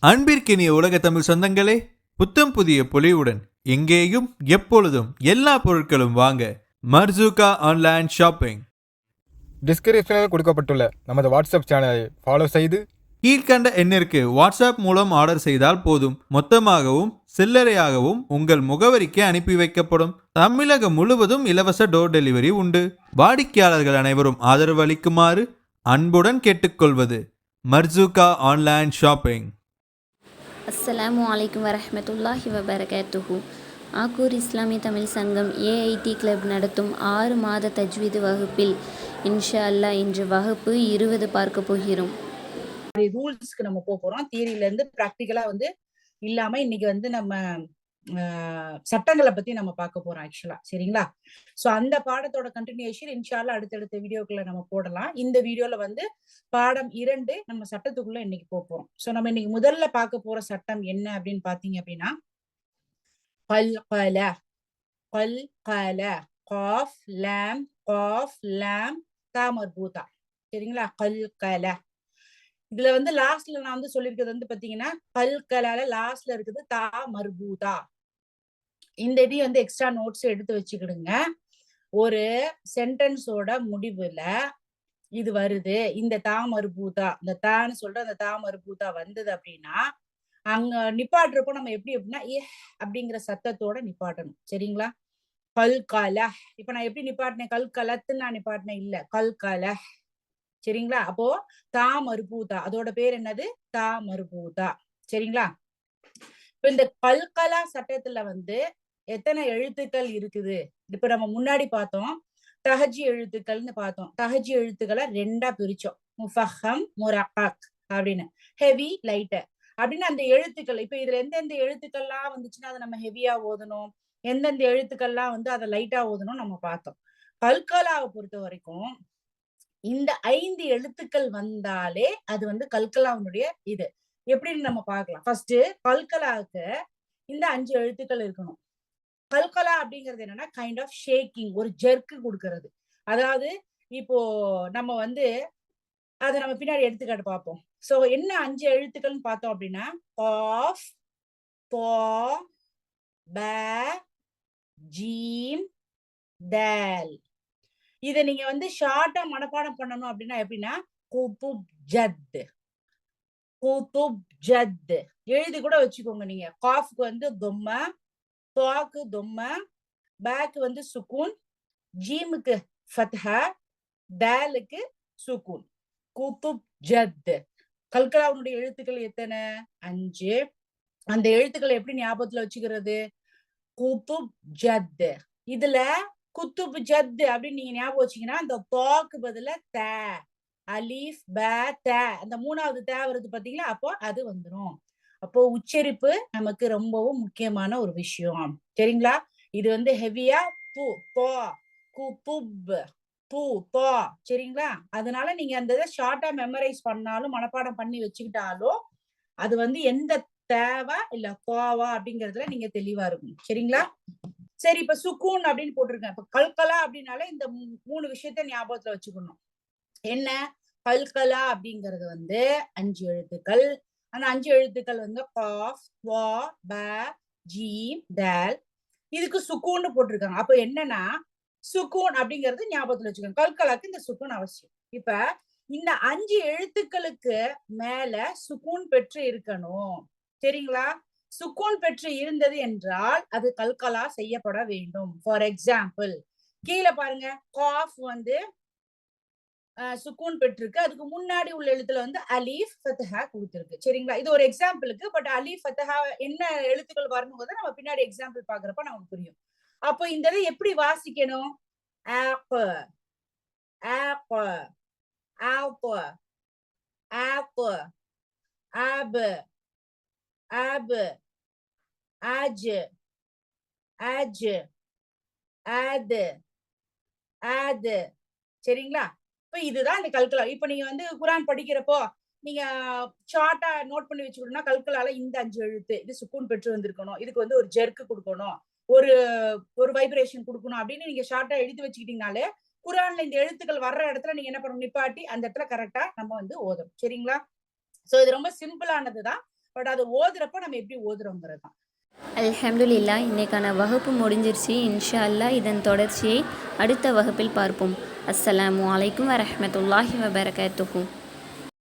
அன்பிற்கினிய உலக தமிழ் சொந்தங்களே, புத்தம் புதிய பொலிவுடன் எங்கேயும் எப்பொழுதும் எல்லா பொருட்களும் வாங்க மர்சூகா ஆன்லைன் ஷாப்பிங். டிஸ்கிரிப்ஷனில் கொடுக்கப்பட்டுள்ள நமது வாட்ஸ்அப் சேனலை ஃபாலோ செய்து கீழ்கண்ட எண்ணிற்கு வாட்ஸ்அப் மூலம் ஆர்டர் செய்தால் போதும், மொத்தமாகவும் சில்லறையாகவும் உங்கள் முகவரிக்கு அனுப்பி வைக்கப்படும். தமிழகம் முழுவதும் இலவச டோர் டெலிவரி உண்டு. வாடிக்கையாளர்கள் அனைவரும் ஆதரவு அளிக்குமாறு அன்புடன் கேட்டுக்கொள்வது மர்சூகா ஆன்லைன் ஷாப்பிங். அஸ்ஸலாமு அலைக்கும் வரஹ்மத்துல்லாஹி வபரகாத்துஹு. ஆக்கூர் இஸ்லாமிய தமிழ் சங்கம் ஏஐடி கிளப் நடத்தும் 6 மாத தஜ்வீது வகுப்பில் இன்ஷா அல்லாஹ் இன்று வகுப்பு 20 பார்க்க போகிறோம். ரூல்ஸ்க்கு நம்ம போறோம். தியரியில இருந்து பிராக்டிக்கலா இல்லாம இன்னைக்கு நம்ம சட்டங்களை பத்தி நம்ம பார்க்க போறோம் ஆக்சுவலா. சரிங்களா? சோ அந்த பாடத்தோட கண்டினியூஷன் இன்ஷால்லா அடுத்தடுத்த வீடியோக்குள்ள நம்ம போடலாம். இந்த வீடியோல பாடம் 2 நம்ம சட்டத்துக்குள்ள இன்னைக்கு போறோம். சோ நம்ம இன்னைக்கு முதல்ல பார்க்க போற சட்டம் என்ன அப்படின்னு பாத்தீங்க அப்படின்னா கல்கல. கல்கல காஃப் லாம் காஃப் லாம் தா மர்பூதா. சரிங்களா? கல்கல. இதுல லாஸ்ட்ல நான் சொல்லிருக்கிறது பாத்தீங்கன்னா கல்கலால லாஸ்ட்ல இருக்குது தா மர்பூதா. இந்த இதையும் எக்ஸ்ட்ரா நோட்ஸ் எடுத்து வச்சுக்கிடுங்க. ஒரு சென்டென்ஸோட முடிவுல இது வருது, இந்த தா மர்பூதா, இந்த தான்னு சொல்ற அந்த தா மர்பூதா வந்தது அப்படின்னா அங்க நிப்பாட்டுறப்போ நம்ம எப்படி அப்படின்னா அப்படிங்கிற சத்தத்தோட நிப்பாட்டணும். சரிங்களா? கல்கல. இப்ப நான் எப்படி நிப்பாட்டினேன்? கல்கலத்துன்னு நான் நிப்பாட்டினேன் இல்ல, கல்கல. சரிங்களா? அப்போ தா மர்பூதா, அதோட பேர் என்னது? தா மர்பூதா. சரிங்களா? இப்ப இந்த கல்கலா சட்டத்துல எத்தனை எழுத்துக்கள் இருக்குது? இப்ப நம்ம முன்னாடி பார்த்தோம் தஹஜி எழுத்துக்கள்னு பார்த்தோம். தஹஜி எழுத்துக்களை 2ஆ பிரிச்சோம், முஃபஹம் முரக்கக் அப்படின்னு, ஹெவி லைட்டர் அப்படின்னு. அந்த எழுத்துக்கள் இப்ப இதுல எந்தெந்த எழுத்துக்கள்லாம் வந்துச்சுன்னா அதை நம்ம ஹெவியா ஓதணும், எந்தெந்த எழுத்துக்கள்லாம் அதை லைட்டா ஓதணும் நம்ம பார்த்தோம். கல்கலாவை பொறுத்த வரைக்கும் இந்த 5 எழுத்துக்கள் வந்தாலே அது கல்கலாவுடைய இது எப்படின்னு நம்ம பார்க்கலாம். ஃபர்ஸ்ட் கல்கலாவுக்கு இந்த 5 எழுத்துக்கள் இருக்கணும். கல்கலா அப்படிங்கிறது என்னன்னா கைண்ட் ஆஃப் ஷேக்கிங், ஒரு ஜெர்க்கு கொடுக்கறது. அதாவது இப்போ நம்ம அதை நம்ம பின்னாடி எடுத்துக்காட்டு பார்ப்போம். சோ என்ன 5 எழுத்துக்கள்னு பார்த்தோம் அப்படின்னா காஃப், தா, பா, ஜீம், தால். இதை நீங்க ஷார்ட்டா மனப்பாடம் பண்ணணும் அப்படின்னா எப்படின்னா குதுப் ஜத், குதுப் ஜத் எழுதி கூட வச்சுக்கோங்க. நீங்க காஃப்க்கு தொம்மா, தாக்கு தொம்மா, பேக்கு சுக்கூன், ஜீமுக்கு ஃபத்ஹா, தாலுக்கு சுக்கூன். குதுப் ஜத். கல்கலாவுடைய எழுத்துக்கள் எத்தனை? 5. அந்த எழுத்துக்களை எப்படி ஞாபகத்துல வச்சுக்கிறது? குதுப் ஜத். இதுல குத்துப் ஜத் அப்படின்னு நீங்க ஞாபகம் வச்சீங்கன்னா அந்த தாக்கு பதில த, அலீஃப் ப த, அந்த 3வது த வருது பாத்தீங்களா? அப்போ அது வந்துடும். அப்போ உச்சரிப்பு நமக்கு ரொம்பவும் முக்கியமான ஒரு விஷயம். சரிங்களா? இது ஹெவியா து, தோ, குதுப், து, தோ. சரிங்களா? அதனால நீங்க அந்த இதை ஷார்ட்டா மெமரைஸ் பண்ணாலும் மனப்பாடம் பண்ணி வச்சுக்கிட்டாலும் அது எந்த தேவா இல்ல கோவா அப்படிங்கறதுல நீங்க தெளிவா இருக்கும். சரிங்களா? சரி, இப்ப சுக்கூன் அப்படின்னு போட்டிருக்கேன். இப்ப கல்கலா அப்படின்னாலே இந்த 3 விஷயத்த ஞாபகத்துல வச்சுக்கணும். என்ன? கல்கலா அப்படிங்கிறது 5 எழுத்துக்கள். அந்த 5 எழுத்துக்கள் காஃப், வா, ப, ஜீம், தால். இதுக்கு சுக்கூன்னு போட்டிருக்காங்க. அப்ப என்னன்னா சுக்கூன் அப்படிங்கிறது ஞாபகத்துல வச்சுக்கோங்க. கல்கலாக்கு இந்த சுக்கூன் அவசியம். இப்ப இந்த 5 எழுத்துக்களுக்கு மேல சுக்கூன் பெற்று இருக்கணும். சரிங்களா? சுக்கூன் பெற்று இருந்தது என்றால் அது கல்கலா செய்யப்பட வேண்டும். ஃபார் எக்ஸாம்பிள் கீழே பாருங்க, காஃப் சுக்கூன் பெற்றிருக்கு, அதுக்கு முன்னாடி உள்ள எழுத்துல அலீஃப் ஃபத்ஹா கொடுத்திருக்கு. சரிங்களா? இது ஒரு எக்ஸாம்பிளுக்கு. பட் அலீஃப் ஃபத்ஹா என்ன எழுத்துக்கள் வரணும் நம்ம பின்னாடி எக்ஸாம்பிள் பாக்குறப்ப நமக்கு புரியும். அப்போ இந்த இதை எப்படி வாசிக்கணும்? ஆப், ஆப், ஆப், ஆப், ஆப், ஆப், ஆஜ், ஆஜ், ஆது, ஆது. சரிங்களா? இப்ப இதுதான் இந்த கல்கலா. இப்ப நீங்க குரான் படிக்கிறப்போ நீங்க ஷார்ட்டா நோட் பண்ணி வச்சுக்கணும்னா கல்கலால இந்த 5 எழுத்து இது சுக்கூன் பெற்று வந்திருக்கணும், இதுக்கு ஒரு ஜெர்க்கு கொடுக்கணும், ஒரு ஒரு வைப்ரேஷன் கொடுக்கணும் அப்படின்னு நீங்க ஷார்ட்டா எழுதி வச்சுக்கிட்டீங்கனாலே குரான்ல இந்த எழுத்துக்கள் வர்ற இடத்துல நீங்க என்ன பண்ணணும்? நிப்பாட்டி அந்த இடத்துல கரெக்டா நம்ம ஓதணும். சரிங்களா? சோ இது ரொம்ப சிம்பிளானதுதான். பட் அது ஓதுறப்ப நம்ம எப்படி ஓதுறோங்கிறது தான். அல்ஹம்துலில்லா, இன்னைக்கான வகுப்பு முடிஞ்சிருச்சு. இன்ஷா அல்லாஹ் இதன் தொடர்ச்சியை அடுத்த வகுப்பில் பார்ப்போம். அஸ்ஸலாமு அலைக்கும் வரஹ்மத்துல்லாஹி வபரகாத்துஹு.